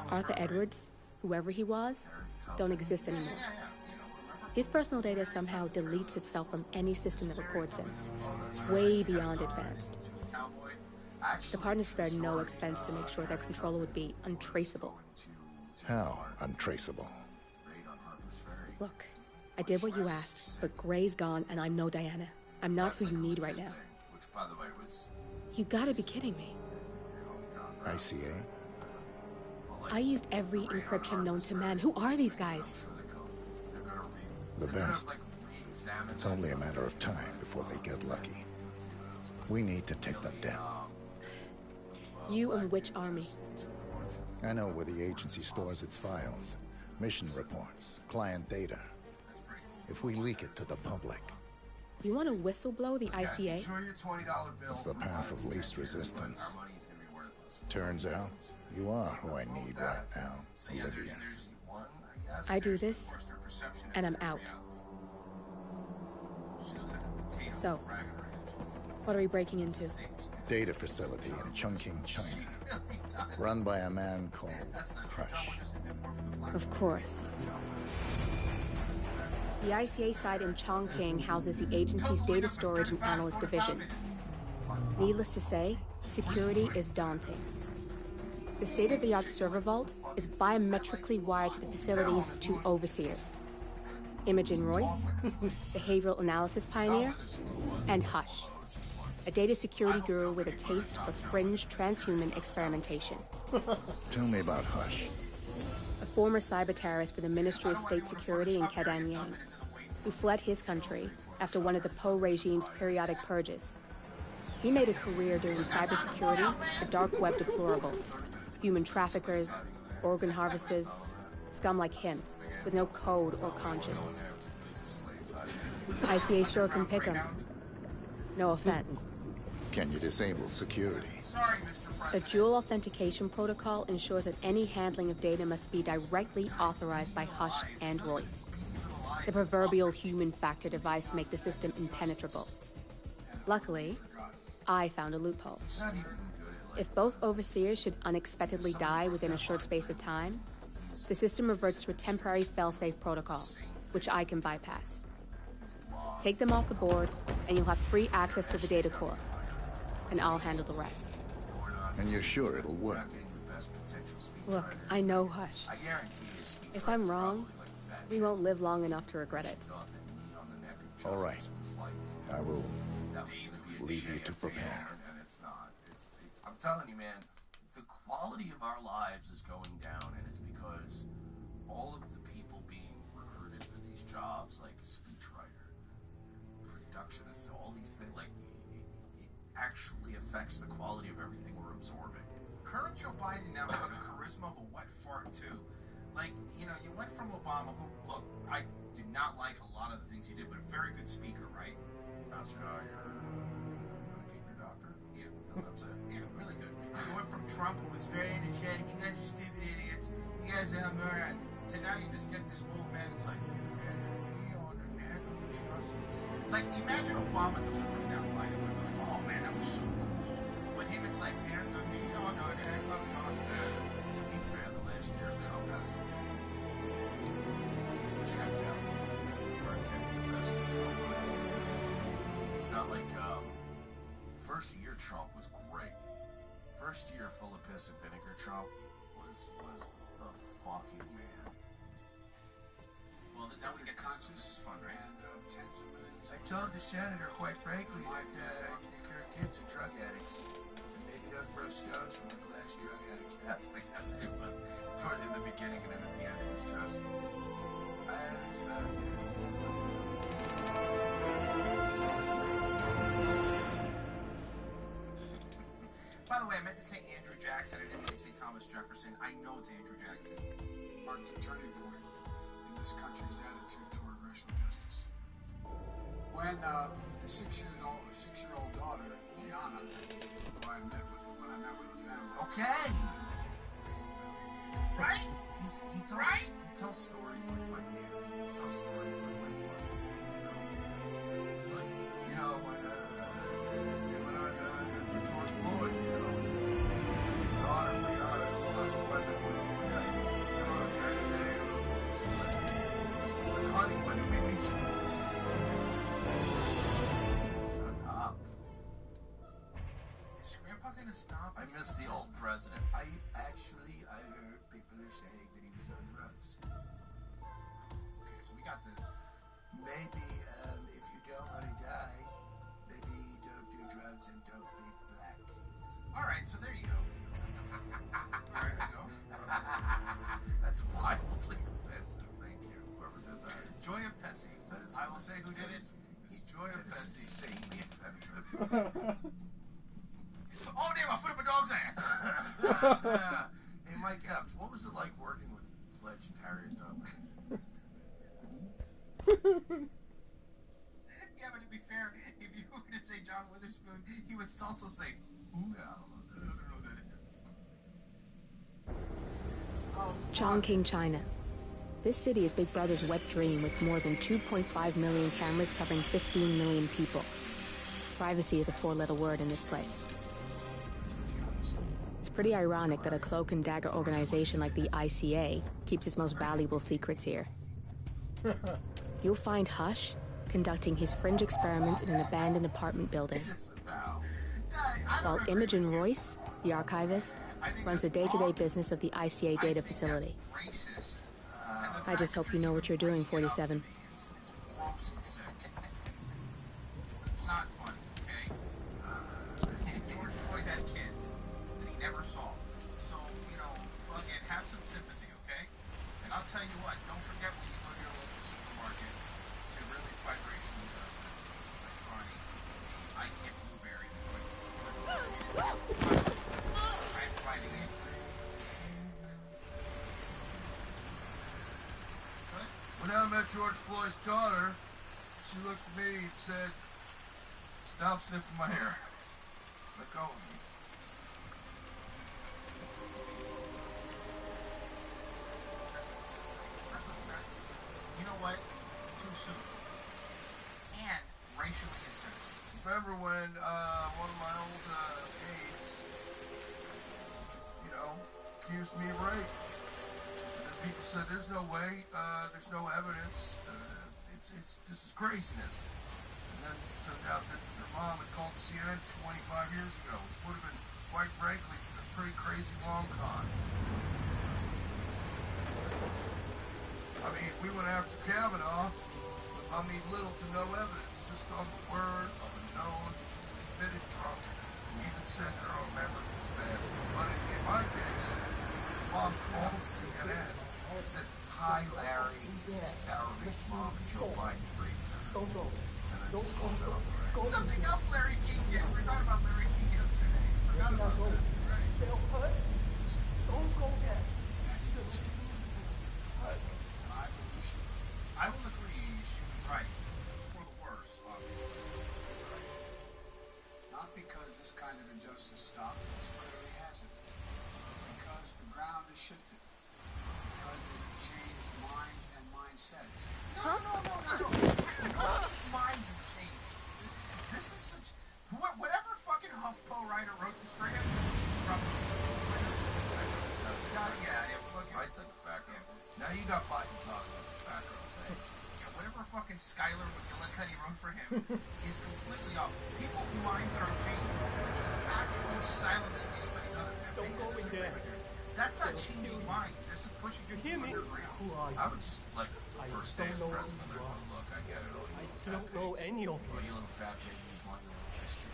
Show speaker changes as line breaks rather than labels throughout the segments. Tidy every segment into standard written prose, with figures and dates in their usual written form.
Arthur Edwards, whoever he was, don't exist anymore. His personal data somehow deletes itself from any system that records him. Way beyond advanced. The partners spared no expense to make sure their controller would be untraceable.
How untraceable?
Look, I did what you asked, but Gray's gone and I'm no Diana. I'm not who you need right now. You gotta be kidding me.
ICA?
I used every encryption known to man. Who are these guys?
The best. It's only a matter of time before they get lucky. We need to take them down.
You and which army?
I know where the agency stores its files. Mission reports, client data. If we leak it to the public...
You want to whistleblow the ICA?
It's the path of least resistance. Turns out, you are who I need right now, Olivia.
I do this, and I'm out. So, what are we breaking into?
Data facility in Chongqing, China. Run by a man called Hush.
Of course. The ICA site in Chongqing houses the agency's data storage and analyst division. Needless to say, security is daunting. The state-of-the-art server vault is biometrically wired to the facility's two overseers. Imogen Royce, behavioral analysis pioneer, and Hush, a data security guru with a taste for fringe transhuman experimentation.
Tell me about Hush.
A former cyber terrorist for the Ministry of State Security in Kedanyang, who fled his country after one of the Po regime's periodic purges. He made a career doing cybersecurity for dark web deplorables, human traffickers, organ harvesters, scum like him, with no code or conscience. ICA sure can pick him. No offense.
Can you disable security?
A dual authentication protocol ensures that any handling of data must be directly authorized by Hush and Royce. The proverbial human factor device to make the system impenetrable. Luckily, I found a loophole. If both overseers should unexpectedly die within a short space of time, the system reverts to a temporary fail-safe protocol, which I can bypass. Take them off the board, and you'll have free access to the data core. And I'll handle the rest.
And you're sure it'll work?
Look, I know Hush. If I'm wrong, we won't live long enough to regret it.
All right. I will leave you to prepare.
I'm telling you, man, the quality of our lives is going down, and it's because all of the people being recruited for these jobs, like speechwriter, productionist, all these things, like, it actually affects the quality of everything we're absorbing.
Current Joe Biden now has the charisma of a wet fart, too. Like, you know, you went from Obama, who, look, I do not like a lot of the things he did, but a very good speaker, right? Counselor, you're your doctor? Yeah, no, that's it. Yeah, really good. You went from Trump, who was very energetic, you guys are stupid idiots, you guys are morons, to now you just get this old man, it's like, on the neck of justice. Like, imagine Obama delivering that line, it would be like, oh man, that was so cool. But him, it's like, man, the knee on the neck of justice.
To be fair, the last year of Trump hasn't been checked out. We weren't getting the best of Trump. It's not like, first year Trump was great. First year full of piss and vinegar Trump was the fucking man.
Well, that was the conscious fund, right? I told the senator, quite frankly, that your kids are drug addicts. And maybe don't throw stones from the glass drug addict.
Yes, like that's it. It was toward in the beginning, and then at the end it was just.
By the way, I meant to say Andrew Jackson. I didn't mean to say Thomas Jefferson. I know it's Andrew Jackson.
Marked a turning point in this country's attitude toward racial justice. When the six-year-old daughter, Gianna, who I met with when I met with the family.
Okay. Right?
He tells stories like my aunt. He tells stories like my mother. It's like,
You know, when they went on George Floyd, you know, his daughter, Brianna, went to gonna stop?
I miss the old president. I heard people are saying that he was on drugs.
Okay, so we got this.
Maybe if you don't want to die, maybe don't do drugs and don't be black.
All right, so there you go. There you go.
That's wildly offensive. Thank you, whoever did that.
Joy of Pesci.
That is.
I will say who did it. Joy of Pesci.
Insanely offensive.
Oh damn! I put up a dog's ass.
Hey, Mike Epps, what was it like working with legend Harriet Tubman?
Yeah, but to be fair, if you were to say John Witherspoon, he would also say, "Ooh,
Yeah, I don't know
I don't know who that is." Oh,
Chongqing, China. This city is Big Brother's wet dream with more than 2.5 million cameras covering 15 million people. Privacy is a four-letter word in this place. It's pretty ironic that a cloak and dagger organization like the ICA keeps its most valuable secrets here. You'll find Hush conducting his fringe experiments in an abandoned apartment building, while Imogen Royce, the archivist, runs the day-to-day business of the ICA data facility. I just hope you know what you're doing, 47.
It's gross and sick. It's not fun, okay? George Floyd had kids that he never saw. So, you know, fucking have some sympathy, okay? And I'll tell you what, don't forget when you go to your local supermarket to really fight racial injustice by trying the I Can't Blueberry I'm fighting it.
When I met George Floyd's daughter, she looked at me and said, "Stop sniffing my hair. Let go of me."
You know what? Too soon. And racially insensitive.
Remember when one of my old aides, accused me of rape? And people said, "There's no way. There's no evidence. This is craziness." And then it turned out that her mom had called CNN 25 years ago, which would have been, quite frankly, a pretty crazy long con. I mean, we went after Kavanaugh with, little to no evidence, just on the word of a known, admitted drunk, who even said their own memory was bad. But in my case, Mom called CNN and said, "Hi, Larry, this is Tara Reid's mom, and Joe Biden raped her." And I just hung up.
Something else Larry King did. We were talking about Larry King yesterday. Forgot about that. Right. I will agree, she was right. For the worse, obviously.
Not because this kind of injustice stopped, as it clearly hasn't. Because the ground has shifted. Because it's changed minds and mindsets.
No. Nobody's minds have changed. This is such... Whatever fucking HuffPo writer wrote this for him, probably... Yeah, fucking...
Writes like a fat girl. Now you got Biden talking like a fat girl. Thanks.
Yeah, whatever fucking Skylar McGillicuddy wrote for him is completely off. People's minds aren't changed. They're just actually silencing anybody's other opinion. That's not changing minds. That's just pushing people underground.
I would just like the first day as president. I go, "Look, I get it. All you little fat pigs. All you little fat piggies want your little biscuit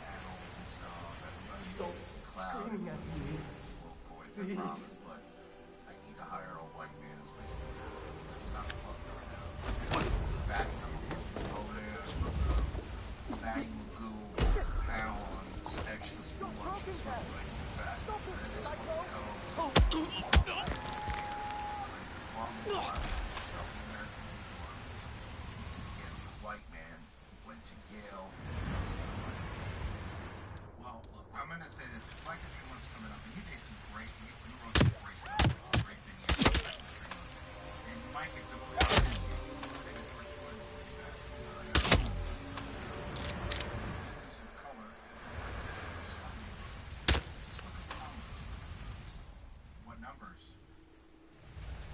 panels and stuff. Everybody in the cloud. Woke points, I promise. But I need to hire a white man as my spokesman. Let's stop fucking around. Fatty over there. Fatty Magoo pounds, extra small lunches for regular fat. And this one comes. South American ones. Again, the white man went to Yale.
Well, look, I'm going to say this. If Mike and Streamlin's coming up, and he made some great, he wrote some great stuff, and some great videos. And Mike, if the audience, maybe George Floyd will be back.
There's a color. It's stunning. Just look at the numbers.
What numbers?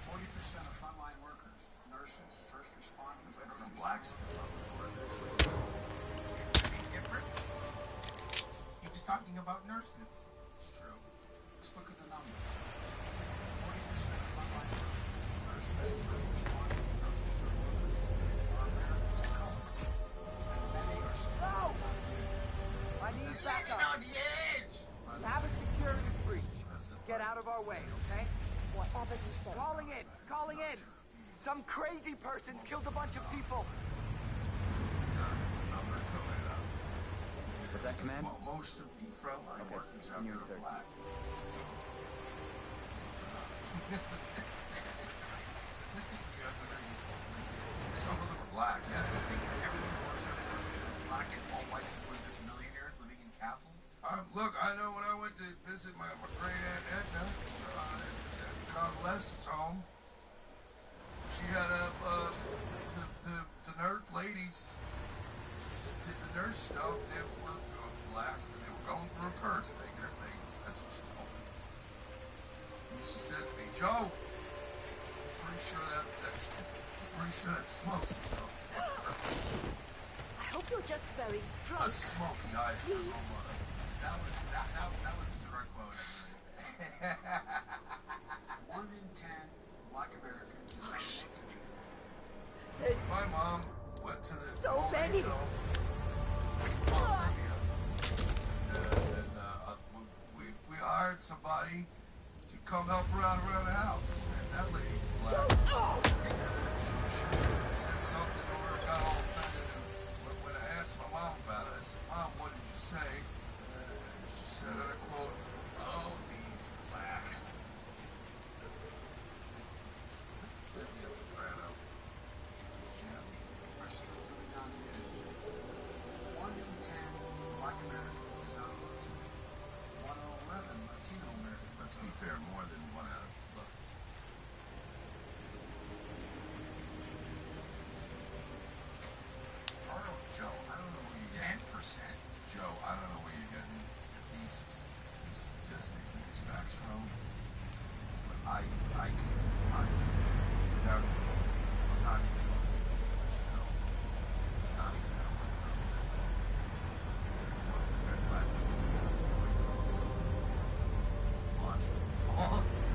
40% of frontline workers, nurses, first responders,
From blacks to workers.
Is there any difference? He's just talking about nurses.
It's true. Let's look at the numbers. 40% of frontline workers, nurses, first responders, grocery store workers, are Americans of color. And many are still
No!
engaged.
I need
Living
backup.
on the edge!
Have a security breach. Get out of our way, okay?
Whatever you say.
Calling in! Calling in! Some crazy person's killed a bunch of people.
Numbers going up.
Is that command?
Well, most of the frontline
Okay.
workers out
I'm
there
here,
are black.
Statistically, you have to very
Some of them are black,
Yes,
yes.
I think that everyone works every person is black and all white people are just millionaires living in castles.
Look, I know when I went to visit my great aunt Edna at the convalescence home, she had the nurse ladies did the nurse stuff. They were black and they were going through her purse, taking her things. That's what she told me. And she said to me, Joe, pretty sure that smokes me.
I hope you're just very
A
drunk.
smoky eyes for her mother.
That was a direct quote.
1 in 10 black Americans is unemployed.
My mom went to the
So many.
OHO. We hired somebody to come help her out around the house. And that lady was black. She said something to her, got all offended. And when I asked my mom about it, I said, Mom, what did you say? She said, and I quote, oh, these blacks. Lydia Soprano.
Are still living on the edge. 1 in 10 black Americans is out of work. 1 in 11 Latino Americans.
Let's be fair, more than one out of look. Joe, I don't know where you
10%.
Joe, I don't know where you're getting these statistics and these facts from, but I without even looking, I'm not even looking at the English, Joe. Not even at one in 10 black people is demonstrably false.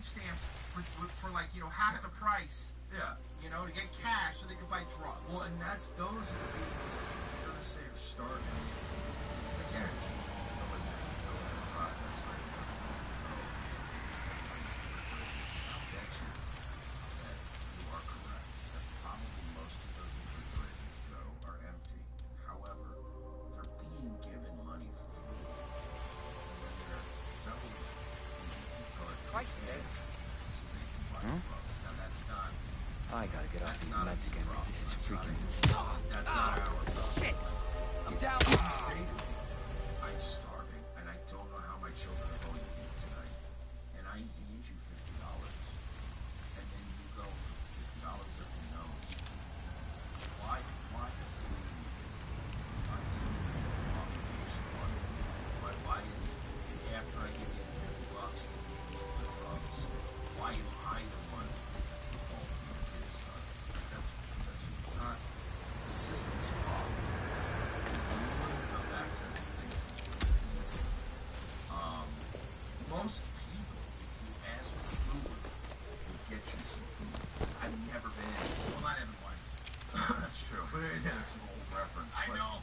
food stamps for like, you know, half the price.
Yeah.
You know, to get cash so they could buy drugs.
Well, and those are the people you're gonna say are starving. It's a guarantee. No projects right now. I'll bet you that you are correct. That probably most of those refrigerators, Joe, are empty. However, they're being given money for food. And then they're selling easy card cash so they can buy drugs. Now that's not.
I gotta get off
That's
these
not a
meds
big
again
problem.
because this is
That's
freaking
not
stop.
That's not our problem.
Shit! I'm down.
If you say to me, I'm starving and I don't know how my children are going to eat tonight, and I hand you $50, and then you go with $50 up your nose, why is the obligation on you? Why is it after I give you the $50 to use it for drugs, why am I the one that's involved in the kids starving? It's not the system's fault. It's anyone enough access to things. Most people, if you ask for food, will get you some food. I've never been.
Well, not everyone's.
That's true. But yeah, it's an old reference.
I know.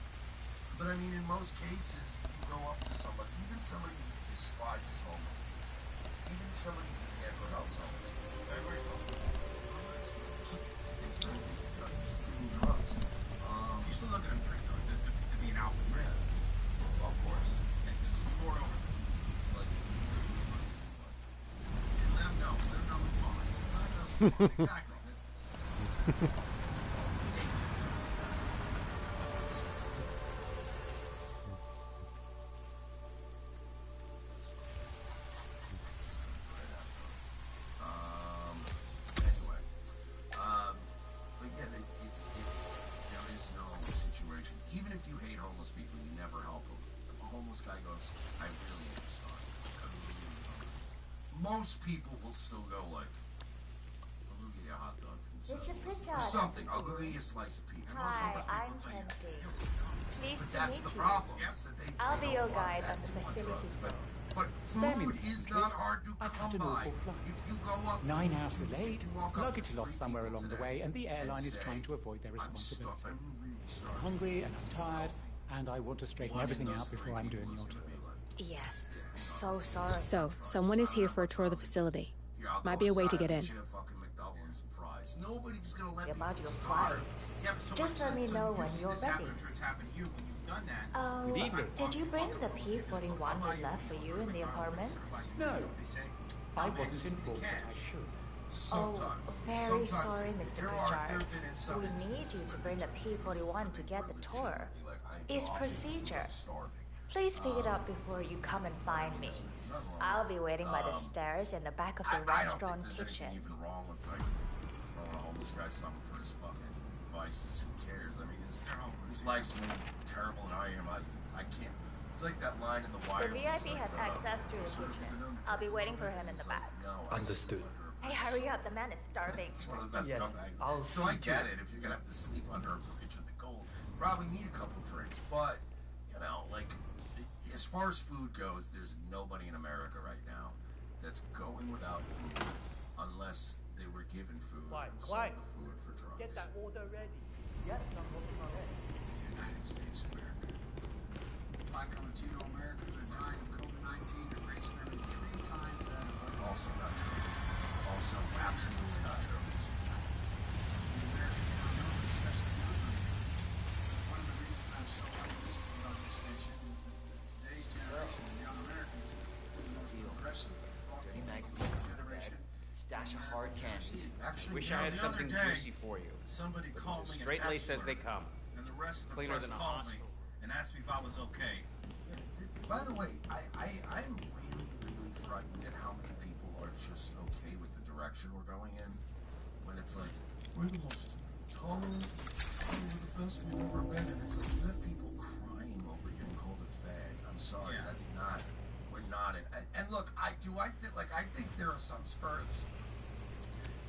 But I mean, in most cases, you go up to somebody, even somebody who despises homeless people, even somebody who never helps homeless people. Everybody's homeless. He's still giving drugs.
You still look at him pretty good to be an outlet.
Yeah. Well, of course.
And just pour it over.
Like,
And let him know. Let him know his boss. Just let him know his boss. Exactly. Take this.
Anyway, but yeah, there is no situation. Even if you hate homeless people, you never help them. If a homeless guy goes, I really am sorry. I really am. Most people will still go like, I'll go get you a hot dog from the
Mr.
subway.
Pritchard.
Or something. I'll go get you a slice of pizza.
Most
Hi,
homeless
I'm
people tell you,
Kenzie.
"Here we go."
Pleased
But
to
that's
meet
the
you.
problem. Is that they
I'll be
don't
your
want
guide
that.
on the
They want
facility
drugs.
tour.
But
Spare me a
food
minute,
is
please.
not hard to
I've
come
had an
by.
awful flight.
If you go up
9 hours
to-
delayed,
if you walk up
luggage
to
lost
3
somewhere
people
along the
today
way, and the airline is
say,
trying to avoid their
I'm
responsibility.
really sorry.
I'm hungry and I'm tired, and I want to straighten
One in
everything
those
out before
3
I'm
people
doing
is
your
gonna
tour.
be like,
Yes, so sorry.
So, someone is here for a tour of the facility.
"Here, I'll
Might
go
be a way to
inside,
get in.
you a fucking McDouble and some fries." Nobody's gonna let
About
people
your
starve.
flight.
Yeah, but so
Just
what-
let me
so
know
you
when
see
you're
this happen
ready.
after it's happened to you when you've done that.
Oh,
Good evening.
did you bring the P41 we left for you in the apartment?
No.
They say,
I
"Dumbass,
wasn't informed that I
cash."
should.
Sometimes.
Oh, very
Sometimes
sorry, Mr.
there
Pritchard.
have been in some
We need
instances
you to
where
bring
they
the
just
P41 to get the
really
tour.
shouldn't be like, I
It's
know
procedure.
I'm starving.
Please pick it up before you come and find me. I'll be waiting by the stairs in the back of the
I don't think
restaurant
there's
kitchen.
anything even wrong with like throwing a homeless guy something for his fucking vices. Who cares? I mean, his life's more terrible than I am. I can't. It's like that line in The Wire.
The
where it's
VIP
like,
has access to the
sort of
kitchen.
even
I'll be
though
waiting for
it's
him in the
like,
back.
No, I
Understood.
sleep under a
Hey,
bridge.
hurry up, the man is starving.
It's one of the best
Yes,
scumbags.
I'll
So I
see
get
to
it. If you're gonna have to sleep under a bridge with the cold, probably need a couple drinks. But you know, like as far as food goes, there's nobody in America right now that's going without food unless they were given food and sold the food for drugs.
Get that order ready. Yes, I'm working on it.
The United States of America. Black Latino Americans are dying of COVID-19 at rates nearly 3 times that of other
Also not true. Also absolutely not true.
The Americans now know, especially younger. One of the reasons I'm so optimistic about this nation is that today's generation of young Americans is the most progressive, thoughtful, generation.
Stash of hard candies.
Actually,
Wish
you know,
I had
the other
something
day,
juicy for you.
Somebody called me
Straight
an
laced as they
S-word,
come.
and the rest of the
Cleaner
press
than a
called me
hospital.
and asked me if I was okay.
By the way, I'm really frightened at how many people are just okay with the direction we're going in. When it's like, we're the most tolerant, we're the best we've ever been. And it's like, you have people crying over getting called a fag. I'm sorry,
Yeah.
that's not, we're not in. And look, I think there are some spurs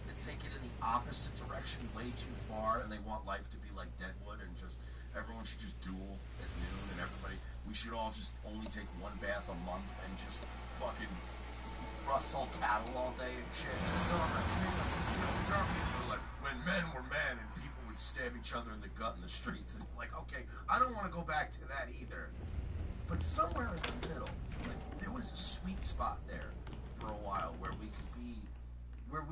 that take it in the opposite direction way too far, and they want life to be like Deadwood and just everyone should just duel at noon, and everybody we should all just only take one bath a month and just fucking rustle cattle all day and shit. No, I'm not saying that. You know, there are people who are like, when men were men and people would stab each other in the gut in the streets. And like, okay, I don't want to go back to that either. But somewhere in the middle, like, there was a sweet spot there for a while where we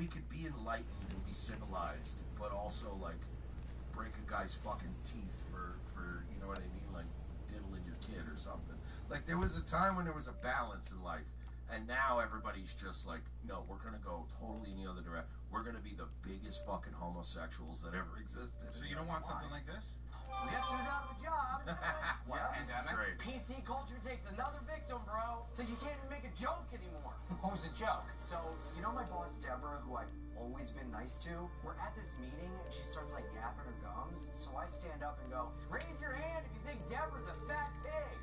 could be enlightened and be civilized, but also like break a guy's fucking teeth for you know what I mean, like diddling your kid or something. Like there was a time when there was a balance in life, and now everybody's just like, no, we're gonna go totally in the other direction. We're gonna be the biggest fucking homosexuals that ever existed.
So you don't want something like this?
Guess who's out of a job?
Yeah, this is great.
PC culture takes another victim, bro. So you can't even make a joke anymore.
What was the joke?
So, you know my boss Deborah, who I've always been nice to? We're at this meeting and she starts like yapping her gums. So I stand up and go, raise your hand if you think Deborah's a fat pig.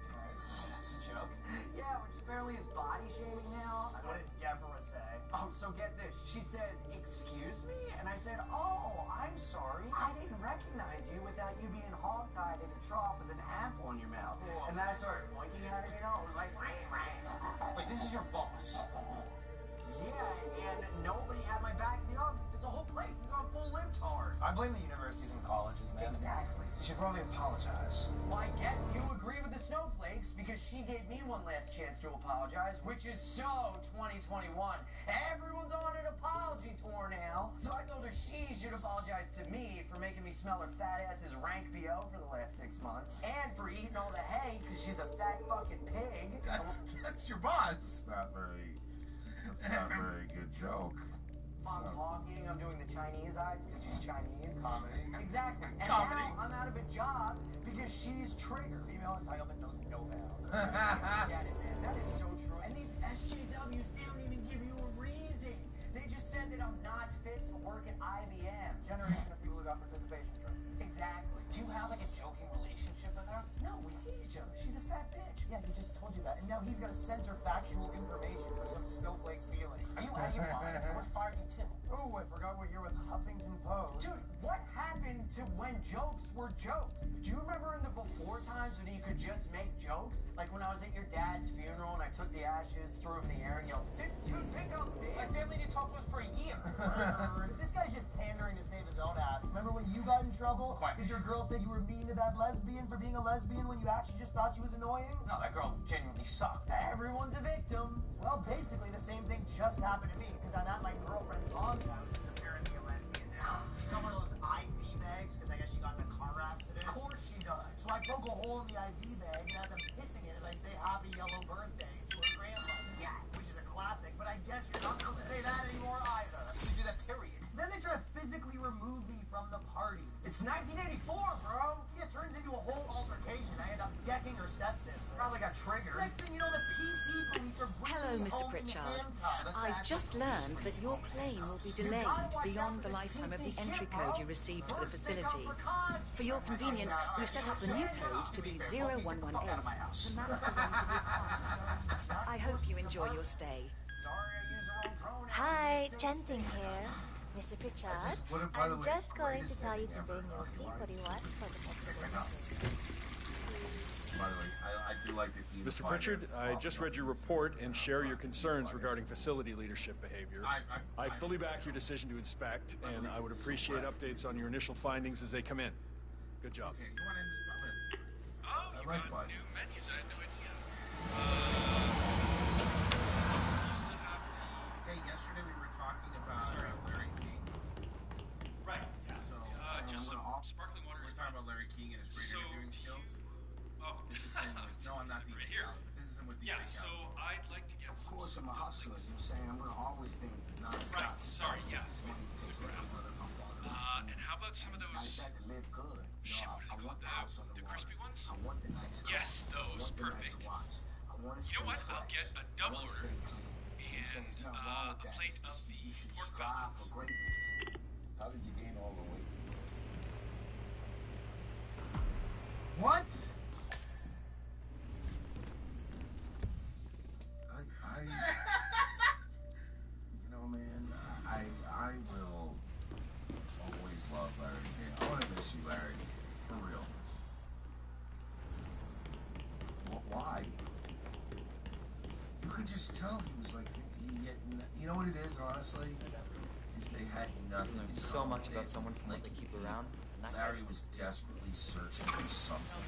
That's a joke.
Yeah, which apparently is body shaming now.
What did Deborah say?
Oh, so get this. She says, excuse me? And I said, oh, I'm sorry. I didn't recognize you without you being hogtied in a trough with an apple in your mouth.
Whoa.
And then I started pointing at her, you know, it was like,
Wait, this is your boss.
yeah, and nobody had my back in the office because the whole place is on full libtard.
I blame the universities and colleges, man.
Exactly.
You should probably apologize.
Well, I guess you agree with the snowflakes because she gave me one last chance to apologize, which is so 2021. Everyone's on an apology tour now. So I told her she should apologize to me for making me smell her fat ass's rank BO for the last 6 months, and for eating all the hay because she's a fat fucking pig.
That's your boss.
That's not a very good joke.
I'm talking, I'm doing the Chinese eyes because she's Chinese.
Comedy.
Exactly. And
Comedy.
now I'm out of a job because she's Trigger.
Female entitlement knows no bounds.
I get it, man. That is so true. And these SJWs, they don't even give you a reason. They just said that I'm not fit to work at IBM.
Generation of people who got participation trophies.
Exactly.
Do you have like a joking relationship with her?
No, we hate each other. She's a fat bitch.
Yeah, he just told you that. And now he's gonna censor factual information for some snowflake's feeling. Are you out of your mind? I would fire you too. Oh, I forgot we're here with Huffington Post.
Dude, what happened to when jokes were jokes? Do you remember in the before times when you could just make jokes? Like when I was at your dad's funeral and I took the ashes, threw them in the air, and yelled, 52 pickup, bitch.
My family didn't talk to us for a year. This guy's just pandering to save his own ass. Remember when you got in trouble? Because your girl said you were mean to that lesbian for being a lesbian when you actually just thought she was annoying?
No, that girl genuinely sucked. Everyone's a victim.
Well, basically the same thing just happened to me because I'm at my girlfriend's mom's house who's apparently a lesbian now. She's got one of those IV bags because I guess she got in a car accident.
Of course she does.
So I poke a hole in the IV bag and as I'm pissing it, I say happy yellow birthday to her grandmother. Yeah. Which is a classic, but I guess you're not supposed to say that anymore either.
You do that, period.
Then they try to physically remove me from the party.
It's 1984, bro.
Yeah, it turns into a whole altercation. I end up decking her stepsister.
Probably got triggered.
Next thing you know, the PC police are
Hello,
bringing me
Mr.
home in
Pritchard.
handcuffs.
I've just learned that your plane will be delayed beyond the lifetime of the entry code you received for the facility. For your convenience, we've set up the new code to be 0118. The man for one to be I hope you enjoy your stay.
Hi, Chanting here. Mr. Pritchard,
by the
I'm
way,
just going
greatest
to tell you
thing
to bring your P41 for the festival.
By the way, I do like that.
Mr. Pritchard, I just read your report and share your concerns regarding facility leadership behavior. I fully back your decision to inspect, and I would appreciate updates on your initial findings as they come in. Good job.
Okay, you want to end this?
I like Biden.
New menus. I had no idea.
Hey, yesterday we were talking about Larry King.
Right. Yeah.
So,
just some sparkling water.
We're talking about Larry King and his great interviewing skills.
Oh.
This is him with, no, I'm not DJ
Right here.
Khaled, but this is him with DJ
Yeah.
Khaled.
So I'd like to get
Of
some.
course, I'm a hustler. You know what I'm saying? I'm gonna always think nonstop.
Right. Sorry. Yes.
Money to take care of my mother, my father,
And how about some of
I
those?
had to live good. You
Shit,
know,
what are
I
they
want
called?
the house on
The
the
crispy
water.
ones?
I want the nice car.
Yes, those.
I want the
Perfect.
nice watch. I want to
You
stay
know what?
fresh.
I'll get a
I
double
wanna
order.
stay clean. You know what I'm saying? There's nothing wrong with
A
that.
plate
It's
of
just-
the
you should
pork
strive
belly.
for greatness. How did you gain all the weight?
What?
You know, man, I will always love Larry King. I want to miss you, Larry, for real. Why? You could just tell he was like, he had You know what it is, honestly? Is they had nothing in
so
common.
much about someone from what they keep around. And that
Larry was desperately searching for something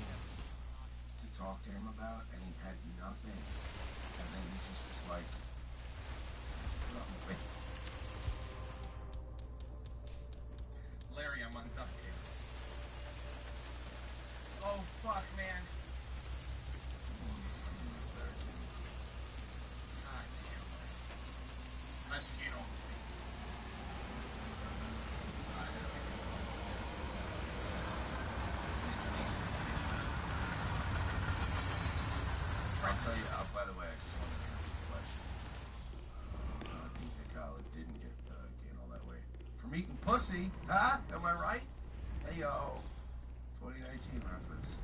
to talk to him about, and he had nothing. And then he just was like, let's put on the way.
Larry, I'm on DuckTales. Oh, fuck, man. God damn. Let's get on.
I'll tell you, by the way, I just wanted to answer the question. DJ Khaled didn't gain all that weight from eating pussy, huh? Am I right? Hey yo, 2019 reference.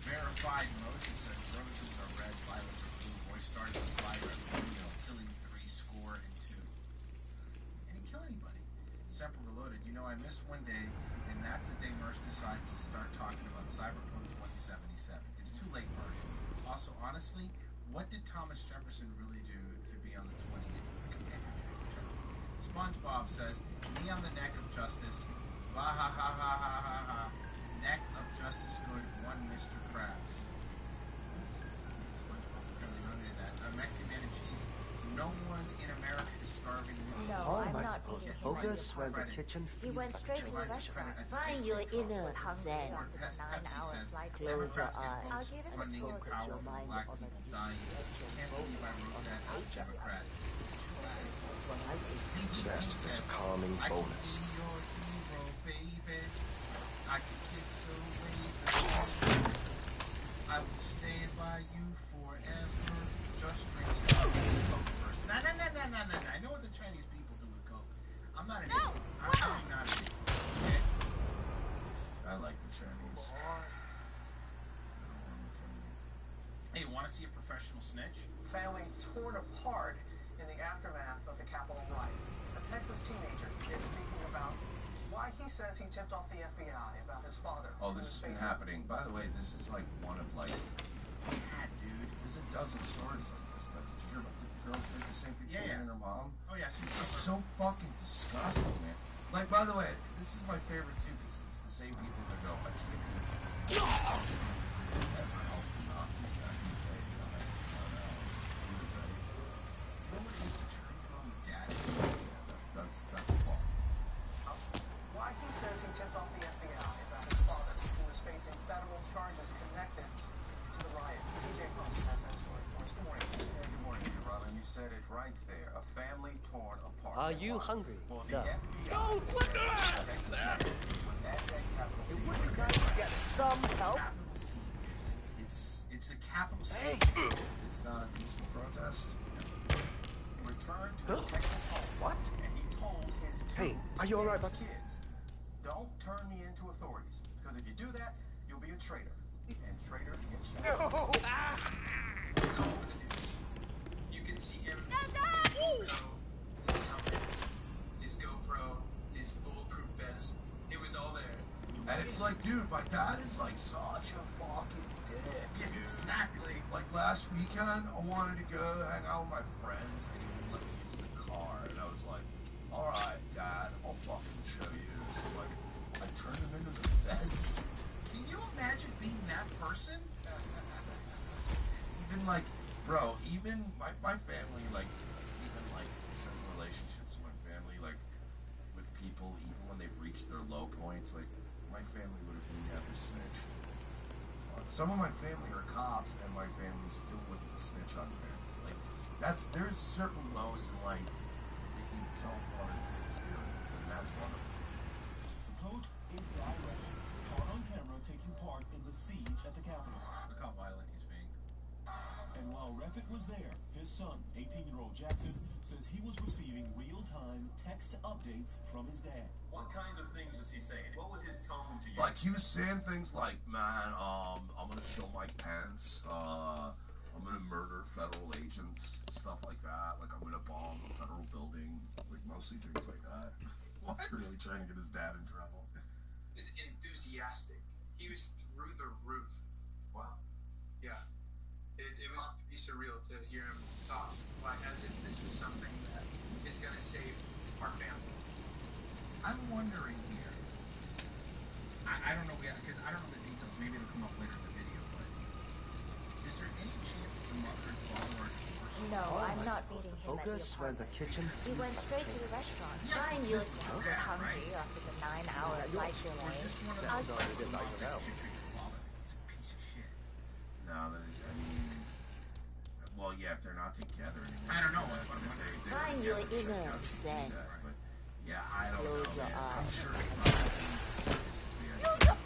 Verified Moses said roses are red, violets are blue. Boy started with fire at Blue, killing 3 score and 2. Didn't kill anybody. Separate Reloaded. You know, I missed one day, and that's the day Mersh decides to start talking about Cyberpunk 2077. It's too late, Mersh. Also, honestly, what did Thomas Jefferson really do to be on the 28th? SpongeBob says, "Me on the neck of justice. Ha ha ha ha ha ha ha. Neck of justice good. One Mr. Krabs." SpongeBob apparently noted that. Mexi Man and Cheese. No one in America is starving.
No, I'm not eating
focus when the kitchen
He went straight to the restaurant.
Find your inner zen.
After the 9-hour flight.
Close your eyes.
I'll give it a
Funding and
focus.
power for black people dying. Can't believe I wrote that as a Democrat.
That's just a calming bonus.
I can be your hero, baby. I can kiss away the pain. I will stand by you forever. Just drink some Coke first. No. I know what the Chinese people do with Coke. I'm not an idiot. I'm really not an idiot. Okay? I like the Chinese. Hey, want to see a professional snitch?
Family torn apart in the aftermath of the Capitol riot. A Texas teenager is speaking about why he says he tipped off the FBI about his father.
Oh, this has been happening. By the way, this is like one of like, yeah, dude. There's a dozen stories like this. Did you hear about the girl did the same thing to her mom?
Oh yeah,
It's so fucking disgusting, man. Like, by the way, this is my favorite too, because it's the same people that go, I can't believe ever help the Nazis back in the day. You know, it's nobody used to turn it on the dad. Yeah, that's a fault.
Why he says he tipped off the FBI about his father, who was facing federal charges connected to the riot. TJ Pump has that story. Good morning, TJ.
Good morning, Robin. You said it right there. A family torn apart.
Are you hungry,
Well,
sir?
the FBI
Don't
was at that Capitol
Hey,
Siege.
would you guys get some help?
Capitol Siege. It's a capital siege. It's not a peaceful protest.
Returned to his Texas home.
What?
And he told his
Hey, are you alright, Bucky?
kids, don't turn me into authorities, because if you do that, you'll be a traitor. And traitors get shot.
No!
You can see him. His helmet, his GoPro, his bulletproof vest. It was all there.
And it's like, dude, my dad is like such a fucking dick. Dude.
Exactly.
Like last weekend, I wanted to go hang out with my friends, and he wouldn't let me use the car, and I was like, all right, Dad, I'll fucking show you. So like, I turned him into the feds.
Can you imagine being that person?
Even like, bro, even my family, like, even like certain relationships with my family, like with people, even when they've reached their low points, like my family would have never snitched. Some of my family are cops, and my family still wouldn't snitch on family. Like, there's certain lows in life that you don't want to experience, and that's one of them.
The vote is direct. Caught on camera taking part in the siege at the Capitol.
Look how violent he's being.
And while Refit was there, his son, 18-year-old Jackson, says he was receiving real-time text updates from his dad.
What kinds of things was he saying? What was his tone to you?
Like, he was saying things like, man, I'm gonna kill Mike Pence, I'm gonna murder federal agents, stuff like that. Like, I'm gonna bomb a federal building. Like, mostly things like that.
What?
Really trying to get his dad in trouble.
He was enthusiastic. He was through the roof.
Wow.
Yeah. It was pretty surreal to hear him talk, like as if this was something that is going to save our family.
I'm wondering here. I don't know because I don't know the details. Maybe it'll come up later in the video. But is there any chance the mother and father are divorced?
No, I'm not meeting him at the apartment.
the kitchen.
He went straight to the restaurant.
Yes,
Fine,
he
you're
did.
hungry after the 9-hour flight delay.
Or is this one of
I'll
those
see
like,
you.
you should treat your father? He's a piece of shit.
No, I mean, well, yeah, if they're not together anymore.
I don't know. That's what I'm wondering.
Find your inner zen.
But yeah, I don't
Close
know,
your
man. I'm
eyes.
sure it's probably statistically, I'd say the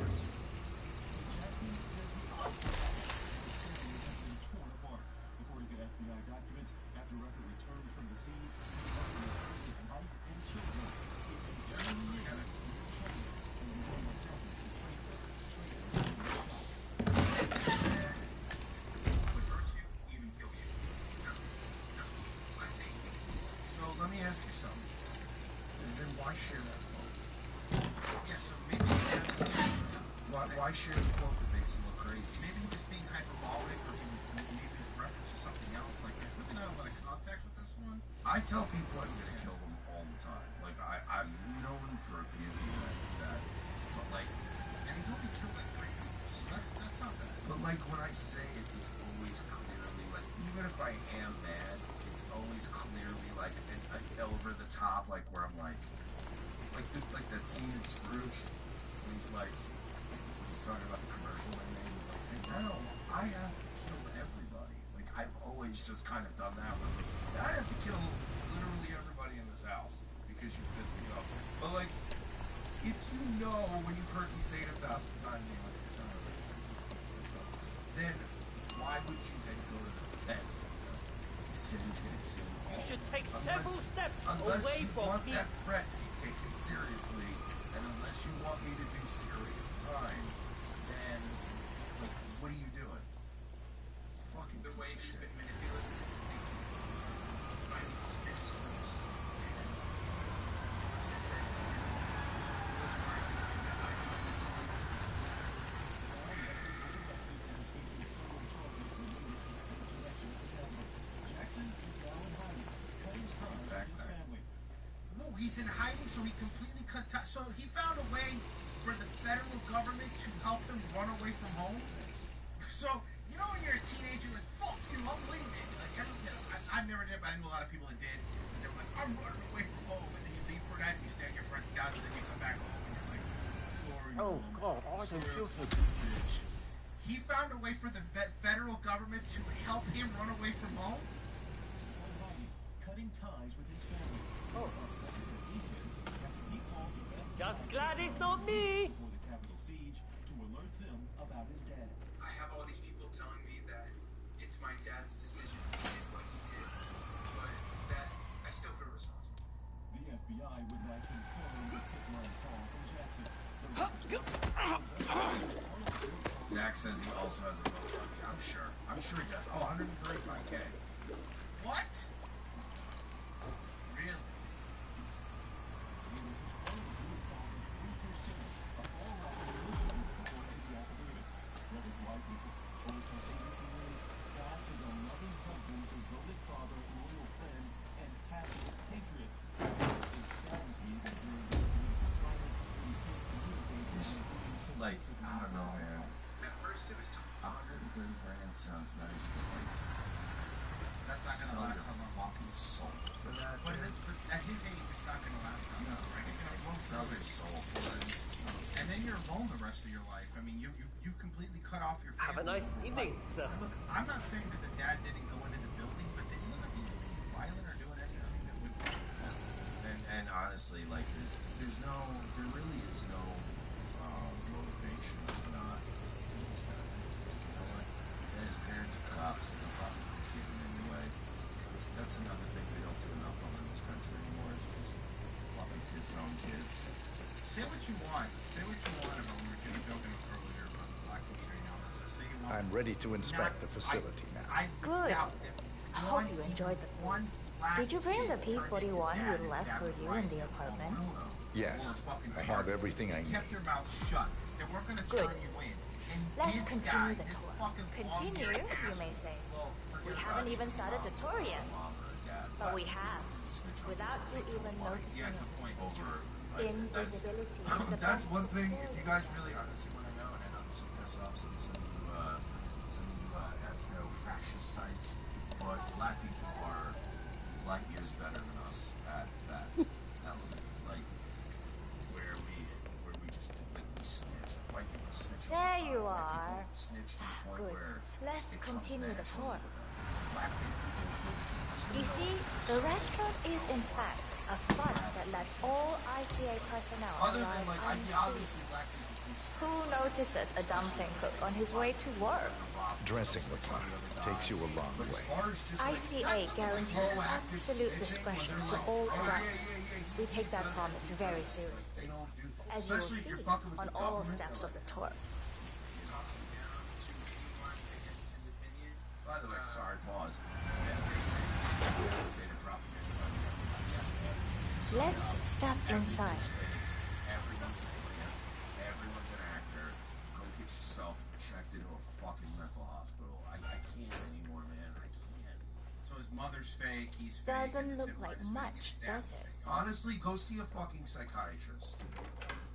worst.
Jackson says the opposite happened. His family has been torn apart. According to FBI documents, after Record returned from the scenes, he wants to return his wife and children. He made Jackson together, new training, and we know what happens to trainers. Trainers get shot.
Would hurt you, even kill you. No. I think.
So let me ask you something. And then why share that quote?
Yeah, so maybe
Why share the quote that makes him look crazy?
maybe he was being hyperbolic, or maybe he was referencing something else. Like, there's really not a lot of context with this one.
I tell people I'm gonna kill them all the time. Like I'm known for abusing that, but like,
And he's only killed like 3 people, so that's not bad.
but like when I say it, it's always clearly like, even if I am mad, it's always clearly like an over the top, like where I'm like that scene in Scrooge when he's like, he's talking about the commercial and then he's like, hey, now I have to kill everybody. Like I've always just kind of done that. Where, like, I have to kill literally everybody in this house because you pissed me off. But like, if you know when you've heard me say it 1,000 times, and you're like, it's not really, it's pissed off, then why would you then go to the feds? He said he's gonna kill all.
You should
of
take
us.
several steps
Unless
away
you
from
want
me.
that threat to be taken seriously, and unless you want me to do serious time, then like, what are you doing? Fucking
The way
piece of
he's
shit.
been manipulated into thinking by these extremist groups, and it's been very to him. Was where I think that I know these things.
Arrested and is facing federal charges related to the insurrection at the Capitol. Jackson is now in hiding, cutting ties with his family.
No, he's in hiding, so he completely cut ties. So he found a way for the federal government to help him run away from home. So, you know when you're a teenager, like, fuck you, I'm leaving. Like, I've never did, but I knew a lot of people that did. They were like, I'm running away from home. And then you leave for that, and you stay on your friend's couch, and then you come back home, and you're like, sorry,
Oh,
Mom.
God, I don't
Sorry,
feel so
I'm a bitch. He found a way for the federal government to help him run away from home?
On hiding, cutting ties with his family. Upset with what he says after he called the FBI
Just glad it's not me.
before the Capitol siege to alert them about his dad.
I have all these people telling me that it's my dad's decision he did what he did, but that I still feel responsible.
The FBI would now confirm the HITMAN call from Jackson.
Zach says he also has a GoFundMe. I'm sure he does. Oh, 135K.
What? Really?
It was his own group called 3%, a far-right militia group according to the affidavit. Reverend's wife, overseas ABC News, God is a loving husband, devoted father, loyal friend, and passive patriot. It saddens me that during this political climate, we can't communicate
This,
to
like, I don't know, man.
At first it was
130 grand sounds nice, but like,
That's not gonna
sell
last
your
how long.
fucking soul for that.
But at his age, it's not gonna last that long. Right? He's gonna blow
Sell
through
your
it.
soul for it.
And then you're alone the rest of your life. I mean, you've completely cut off your family.
Have a nice evening, sir.
And look, I'm not saying that the dad didn't go into the building, but did he look like he was being violent or doing anything that would...
And honestly, like, there really is no motivation to not do these kind of things. Because you know what? And his parents are cops, and they'll probably forgive him anyway. That's another thing we don't do enough of in this country anymore, is just fucking disown kids.
Say what you want. Say what you want about, we were joking earlier about the black community and all that stuff. Say you want...
I'm ready to inspect the facility now.
Good.
doubt that
I hope you enjoyed the food. Did you bring the P-41 you left with you in the apartment?
Yes, I have everything I
They kept
need.
their mouths shut. They weren't gonna
Good.
turn you in. And
Let's
this
continue
guy,
the
this
tour.
fucking
Continue,
long-haired
you may
asshole.
say.
Well,
We
forget
haven't
about
even
it.
started the tour yet.
Mom or dad.
But we have, without you even noticing
Yeah,
it.
good point. Over.
Invisibility is the
That's
best
one thing. If
security.
you guys really honestly want to know, and I know this will piss off some of you ethno-fascist types, but black people are light years better than us at that element. Like where we just like we snitch. White people snitch. all the
There
time.
you
White
are.
people snitch to the point
Good.
where
Let's
it comes
continue the
naturally
tour.
to them. Black people
You see, the restaurant is in fact a front that lets all ICA personnel
other
arrive
than like
unseen.
obviously black people do snitch.
Who notices a dumpling cook on his way to work?
Dressing the part takes you a long way.
ICA guarantees absolute discretion to all arrivals. We take that promise very seriously, as you will see on all steps of the tour.
By the way, sorry, pause. Yeah, Jason,
Let's step inside.
Everyone's a plant. Everyone's an actor. Go get yourself checked into a fucking mental hospital. I can't anymore, man. I can't.
So his mother's fake, he's fake.
Doesn't look like much, does it?
Honestly, go see a fucking psychiatrist.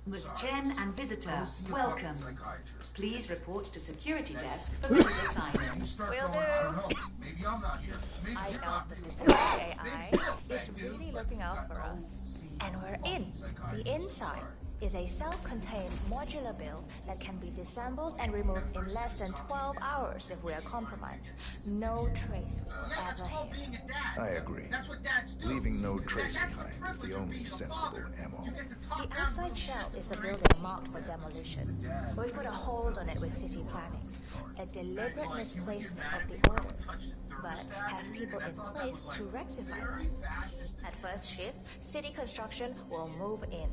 Ms.
Sorry.
Chen and visitor,
Go see a
welcome.
fucking psychiatrist.
Please report to security
That's-
desk for visitor sign-in.
You start
Will
going, I don't
do.
know. Maybe I'm not here. Maybe
I
you're
know
not
that
really
this
here.
AI
Maybe you're
is
bad,
really
dude,
looking
but
out for
go
us.
see
And
a
we're
fucking
in.
psychiatrist.
The inside is a self-contained modular build that can be disassembled and removed in less than 12 hours if we are compromised. No trace will
Yeah, that's
ever
called
hit.
being a dad.
I agree.
That's what dads do.
Leaving no
That's
trace
the
behind is
privilege
the
of
only
being a
sensible
father.
MO.
You get to
The
talk down
outside
little
shell
shit
is
to
a
the
building
right
marked for demolition. We've put a hold on it with city planning. A deliberate misplacement of the order, but have people in place to rectify
very
that.
fascist.
At first shift, city construction will move in.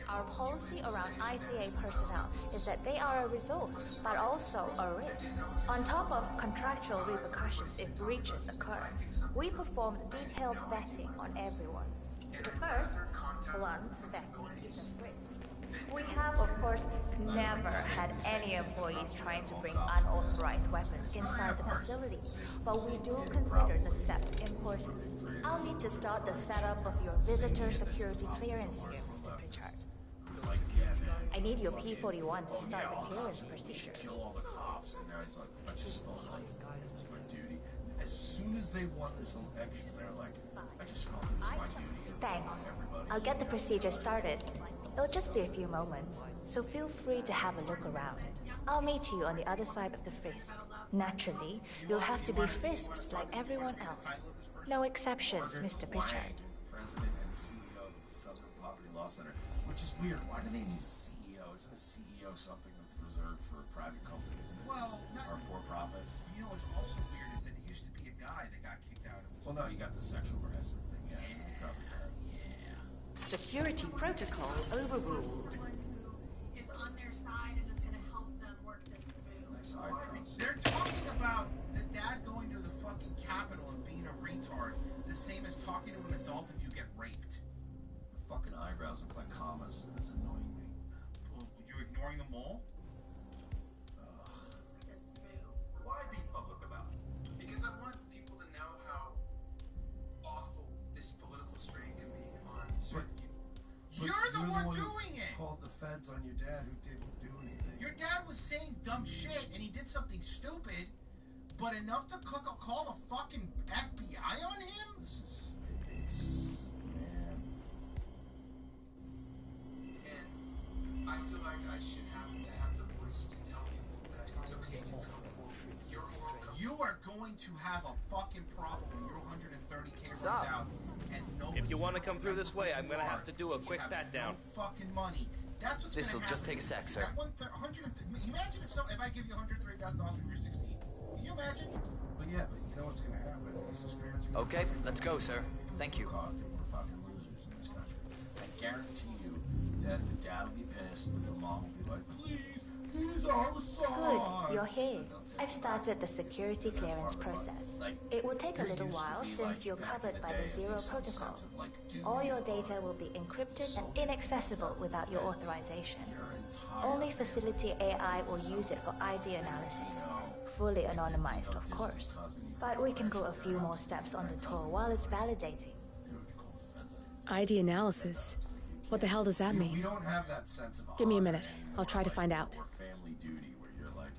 Our policy around ICA personnel is that they are a resource, but also a risk. On top of contractual repercussions if breaches occur, we perform detailed vetting on everyone. The first, blunt vetting is a risk. We have, of course, never had any employees trying to bring unauthorized weapons inside the facility, but we do consider the step important. I'll need to start the setup of your visitor security clearance here, Mr. Pritchard. I need your P-41 to start the clearance procedure.
Kill all the cops, and now he's like, I just felt like it was my duty. As soon as they won this election, they're like, I just felt it was my duty.
Thanks. I'll get the procedure started. It'll just be a few moments, so feel free to have a look around. I'll meet you on the other side of the frisk. Naturally, you'll have to be frisked like everyone else. No exceptions, Mr. Pritchard.
President and CEO of the Southern Poverty Law Center, which is weird. Why do they need a CEO? Isn't a CEO something that's reserved for private companies that are for profit?
You know what's also weird is that it used to be a guy that got kicked out of this.
Well, no, you got the sexual harassment thing. Yeah, we covered that.
Security protocol overruled.
Is on their side and is going to help them work this through.
They're talking about the dad going to the fucking Capitol and being a retard, the same as talking to an adult if you get raped.
The fucking eyebrows look like commas, and it's annoying me.
Well, you're ignoring them all?
This through.
Why be public about it?
Because I want people to know how awful this political strain can be on certain people.
You're the one doing it!
Called the feds on your dad who didn't do anything.
Your dad was saying dumb shit and he did something stupid, but enough to call the fucking FBI on him?
It's man.
And I feel like I should have the voice to tell people that it's okay to come forward with your moral compass.
You are going to have a fucking problem when your 130K runs out and nobody's
If you want to come through this way, I'm gonna have to do a quick pat down.
no fucking money. That's what's
This'll
gonna
just
happen.
take a sec, sir.
Imagine if I give you $130,000 when you're 16. Can you imagine?
But yeah, but you know what's gonna happen? These parents are
Okay, let's go, sir. Thank you.
We're fucking losers in this country. I guarantee you that the dad will be pissed, but the mom will be like, please, he's our son.
Good, you're here. I've started the security clearance process. It will take a little while since you're covered by the Zero Protocol. All your data will be encrypted and inaccessible without your authorization. Only facility AI will use it for ID analysis. Fully anonymized, of course. But we can go a few more steps on the tour while it's validating.
ID analysis? What the hell does that mean?
We don't have that sense of
Give me a
honor
minute. I'll try to
anymore,
find out.
Or family duty, where you're like,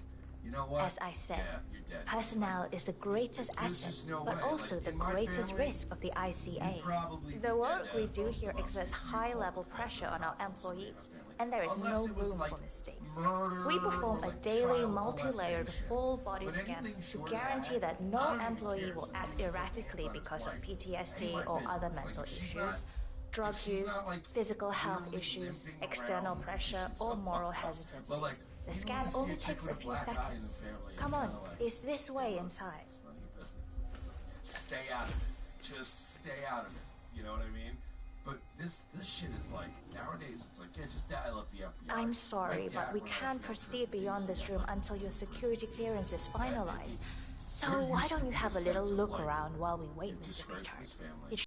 you know what?
As I said,
Yeah, you're dead.
personnel is the greatest asset,
no
but
way.
also
Like,
the
in my
greatest
family,
risk of the ICA.
probably be
The work
dead
we
at
do
most
here
of us
exerts
if we
high-level
called the
pressure on our employees, and there is
Unless
no
it was
room
like
for mistakes.
murder
We perform
or
a
like
daily
child
multi-layered
molestation.
full-body
But
scan
anything
to
short of
guarantee that
I
no
don't even
employee
care.
will act erratically because of PTSD
Anyway,
or
business.
other
Like,
mental
if she's
issues,
not-
drug
if she's
use,
not, like,
physical health
literally
issues,
limping
external
around,
pressure,
she's
or
so
moral
fucked up.
hesitancy.
But, like,
The
even
scan
when you see
only
a chick
takes
with
a few
black eye in the
seconds.
family, it's
Come on,
kinda like,
it's this way inside.
it's none of your business. Stay out of it. Just stay out of it. You know what I mean? But this shit is like, nowadays it's like, yeah, just dial up the FBI.
I'm sorry,
Like,
but
Dad,
we
when I
can't
feel
proceed
for
beyond
these,
this room until your security clearance is finalized. So
There
why
used to
don't you
be
have
a
a little
sense of,
look
like,
around while we wait,
you
Mr.
disgrace
Richard?
this family.
It